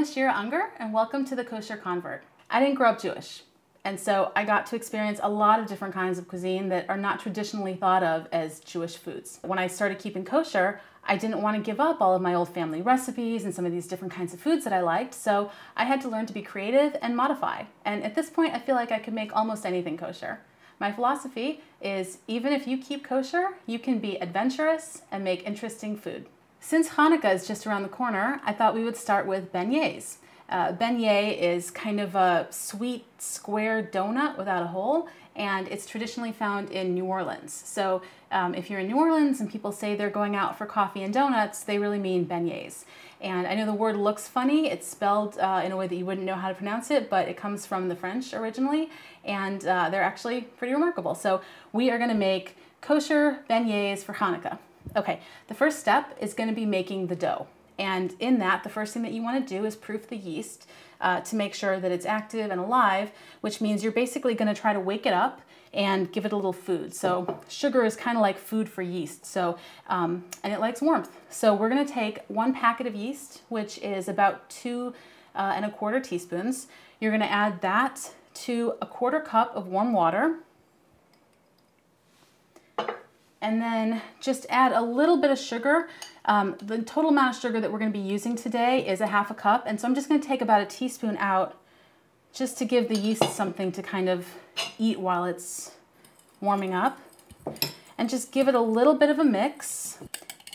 I'm Ashira Ungar, and welcome to the Kosher Convert. I didn't grow up Jewish, and so I got to experience a lot of different kinds of cuisine that are not traditionally thought of as Jewish foods. When I started keeping kosher, I didn't want to give up all of my old family recipes and some of these different kinds of foods that I liked, so I had to learn to be creative and modify. And at this point, I feel like I could make almost anything kosher. My philosophy is, even if you keep kosher, you can be adventurous and make interesting food. Since Hanukkah is just around the corner, I thought we would start with beignets. Beignet is kind of a sweet square donut without a hole, and it's traditionally found in New Orleans. So if you're in New Orleans and people say they're going out for coffee and donuts, they really mean beignets. And I know the word looks funny. It's spelled in a way that you wouldn't know how to pronounce it, but it comes from the French originally, and they're actually pretty remarkable. So we are going to make kosher beignets for Hanukkah. Okay, the first step is going to be making the dough. And in that, the first thing that you want to do is proof the yeast to make sure that it's active and alive, which means you're basically going to try to wake it up and give it a little food. So sugar is kind of like food for yeast, so and it likes warmth. So we're going to take 1 packet of yeast, which is about 2¼ teaspoons. You're going to add that to 1/4 cup of warm water. And then just add a little bit of sugar. The total amount of sugar that we're going to be using today is 1/2 cup, and so I'm just going to take about 1 teaspoon out just to give the yeast something to kind of eat while it's warming up. And just give it a little bit of a mix,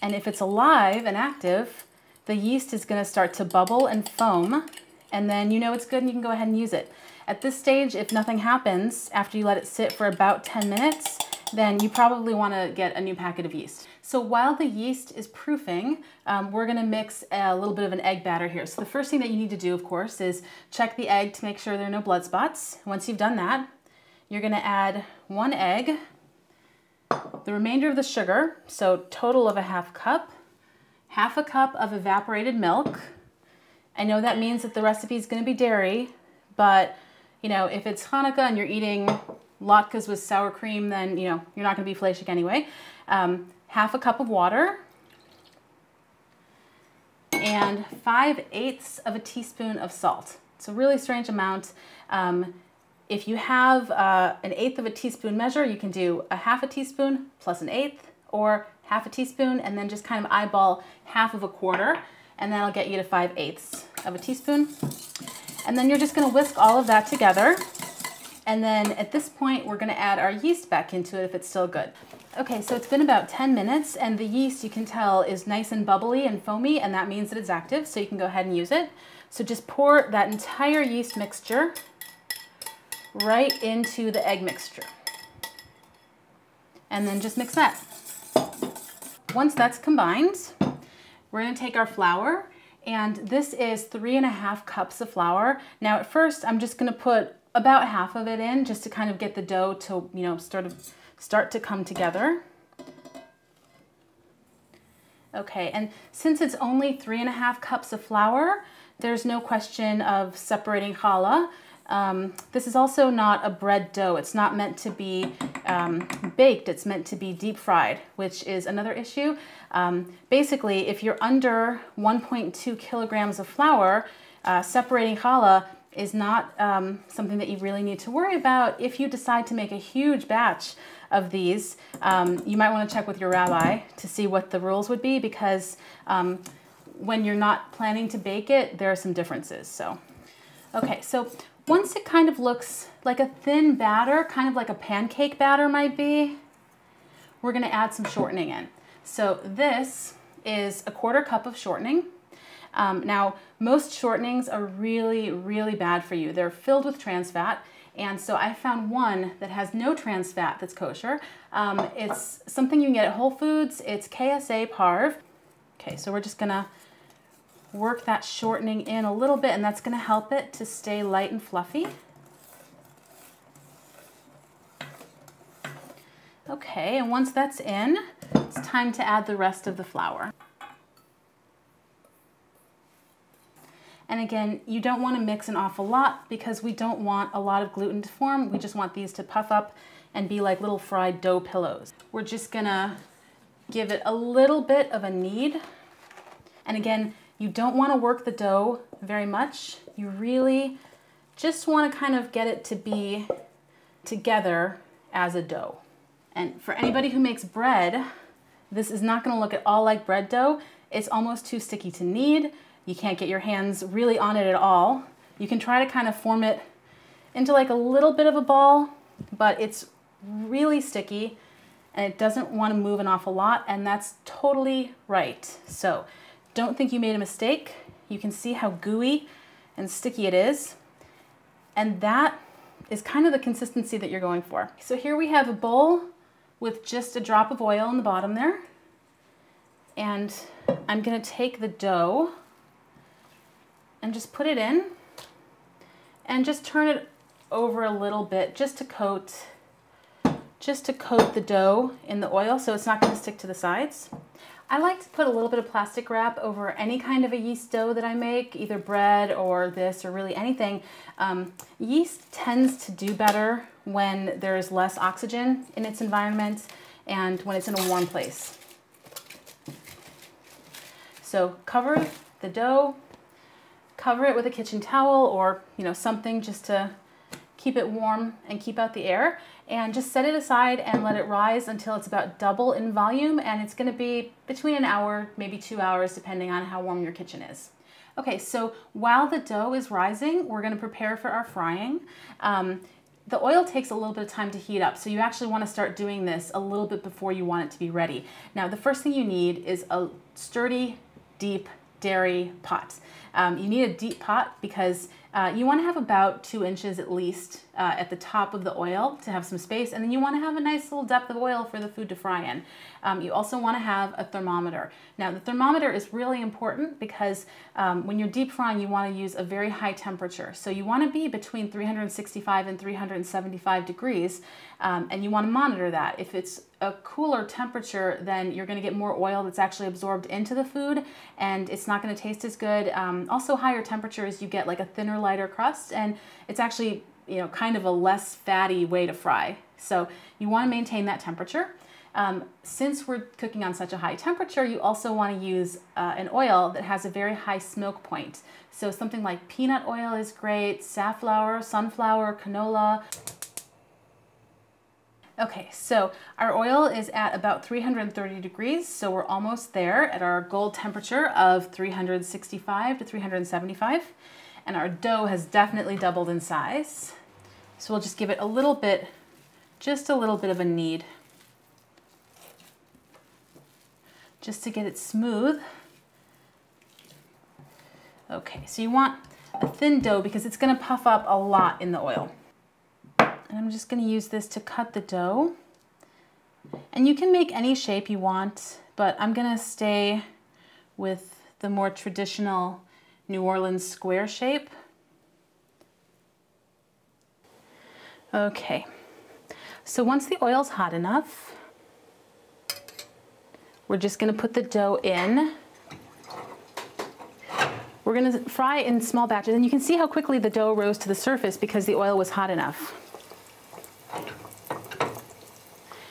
and if it's alive and active, the yeast is going to start to bubble and foam, and then you know it's good and you can go ahead and use it. At this stage, if nothing happens after you let it sit for about 10 minutes, then you probably want to get a new packet of yeast. So while the yeast is proofing, we're going to mix a little bit of an egg batter here. So the first thing that you need to do, of course, is check the egg to make sure there are no blood spots. Once you've done that, you're going to add 1 egg, the remainder of the sugar, so total of 1/2 cup, 1/2 cup of evaporated milk. I know that means that the recipe is going to be dairy, but you know, if it's Hanukkah and you're eating latkes with sour cream, then you know you're not going to be fleishik anyway. 1/2 cup of water and 5/8 of a teaspoon of salt. It's a really strange amount. If you have 1/8 of a teaspoon measure, you can do 1/2 teaspoon plus 1/8, or 1/2 teaspoon and then just kind of eyeball 1/2, and that'll get you to 5/8 of a teaspoon. And then you're just going to whisk all of that together. And then at this point, we're going to add our yeast back into it if it's still good. Okay, so it's been about 10 minutes, and the yeast, you can tell, is nice and bubbly and foamy, and that means that it's active, so you can go ahead and use it. So just pour that entire yeast mixture right into the egg mixture. And then just mix that. Once that's combined, we're going to take our flour, and this is 3½ cups of flour. Now at first, I'm just going to put about half of it in just to kind of get the dough to, you know, start to come together. Okay, and since it's only 3½ cups of flour, there's no question of separating challah. This is also not a bread dough. It's not meant to be baked. It's meant to be deep fried, which is another issue. Basically, if you're under 1.2 kilograms of flour, separating challah is not something that you really need to worry about. If you decide to make a huge batch of these, you might want to check with your rabbi to see what the rules would be, because when you're not planning to bake it, there are some differences. So, okay, so once it kind of looks like a thin batter, kind of like a pancake batter might be, we're going to add some shortening in. So this is 1/4 cup of shortening. Now, most shortenings are really, really bad for you. They're filled with trans fat, and so I found one that has no trans fat that's kosher. It's something you can get at Whole Foods. It's KSA Parv. Okay, so we're just going to work that shortening in a little bit, and that's going to help it to stay light and fluffy. Okay, and once that's in, it's time to add the rest of the flour. And again, you don't want to mix an awful lot because we don't want a lot of gluten to form. We just want these to puff up and be like little fried dough pillows. We're just gonna give it a little bit of a knead. And again, You don't want to work the dough very much. You really just want to kind of get it to be together as a dough. And for anybody who makes bread, this is not going to look at all like bread dough. It's almost too sticky to knead. You can't get your hands really on it at all. You can try to kind of form it into like a little bit of a ball, but it's really sticky and it doesn't want to move an awful lot, and that's totally right. So don't think you made a mistake. You can see how gooey and sticky it is, and that is kind of the consistency that you're going for. So here we have a bowl with just a drop of oil in the bottom there, and I'm going to take the dough and just put it in and just turn it over a little bit just to coat the dough in the oil so it's not going to stick to the sides. I like to put a little bit of plastic wrap over any kind of a yeast dough that I make, either bread or this or really anything. Yeast tends to do better when there's less oxygen in its environment and when it's in a warm place. So cover the dough, cover it with a kitchen towel or something just to keep it warm and keep out the air, and just set it aside and let it rise until it's about double in volume, and it's going to be between an hour, maybe 2 hours, depending on how warm your kitchen is. Okay, so while the dough is rising, we're going to prepare for our frying. The oil takes a little bit of time to heat up, so you actually want to start doing this a little bit before you want it to be ready. Now, the first thing you need is a sturdy, deep dairy pot. You need a deep pot because you want to have about 2 inches at least at the top of the oil to have some space, and then you want to have a nice little depth of oil for the food to fry in. You also want to have a thermometer. Now the thermometer is really important because when you're deep frying you want to use a very high temperature. So you want to be between 365 and 375 degrees, and you want to monitor that. If it's a cooler temperature, then you're going to get more oil that's actually absorbed into the food and it's not going to taste as good. Also higher temperatures, you get like a thinner, lighter crust, and it's actually kind of a less fatty way to fry. So you want to maintain that temperature. Since we're cooking on such a high temperature, you also want to use an oil that has a very high smoke point. So something like peanut oil is great, safflower, sunflower, canola. Okay, so our oil is at about 330 degrees, so we're almost there at our gold temperature of 365 to 375, and our dough has definitely doubled in size. So we'll just give it a little bit, just a little bit of a knead, just to get it smooth. Okay, so you want a thin dough because it's going to puff up a lot in the oil. And I'm just going to use this to cut the dough. And you can make any shape you want, but I'm going to stay with the more traditional New Orleans square shape. Okay, so once the oil's hot enough, we're just going to put the dough in. We're going to fry in small batches, and you can see how quickly the dough rose to the surface because the oil was hot enough.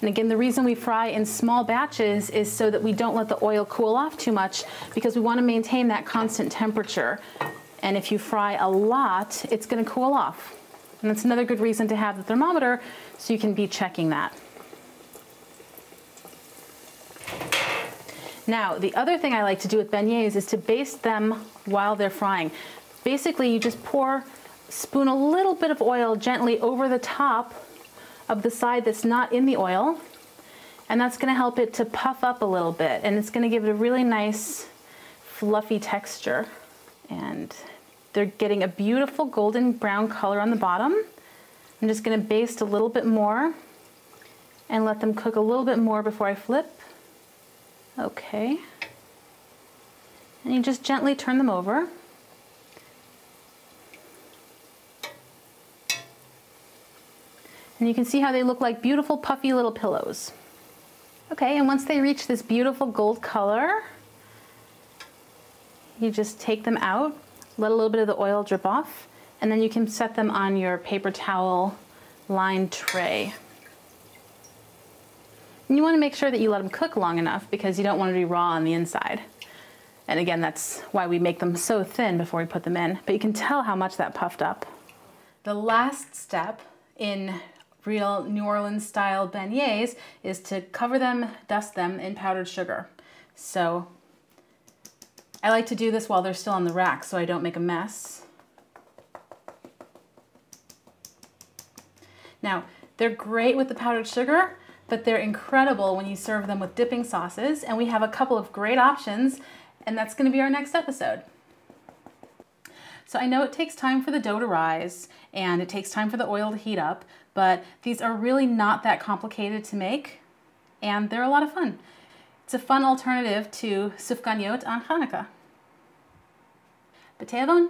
And again, the reason we fry in small batches is so that we don't let the oil cool off too much, because we want to maintain that constant temperature. And if you fry a lot, it's going to cool off. And that's another good reason to have the thermometer, so you can be checking that. Now, the other thing I like to do with beignets is to baste them while they're frying. Basically, you just spoon a little bit of oil gently over the top of the side that's not in the oil, and that's going to help it to puff up a little bit, and it's going to give it a really nice fluffy texture. And they're getting a beautiful golden brown color on the bottom. I'm just going to baste a little bit more and let them cook a little bit more before I flip. Okay, and you just gently turn them over. And you can see how they look like beautiful puffy little pillows. Okay, and once they reach this beautiful gold color, you just take them out, let a little bit of the oil drip off, and then you can set them on your paper towel lined tray. And you want to make sure that you let them cook long enough because you don't want to be raw on the inside. And again, that's why we make them so thin before we put them in. But you can tell how much that puffed up. The last step in real New Orleans style beignets is to cover them, dust them in powdered sugar. So I like to do this while they're still on the rack so I don't make a mess. Now, they're great with the powdered sugar, but they're incredible when you serve them with dipping sauces, and we have a couple of great options, and that's going to be our next episode. So I know it takes time for the dough to rise, and it takes time for the oil to heat up, but these are really not that complicated to make, and they're a lot of fun. It's a fun alternative to sufganiyot on Chanukah. B'teavon.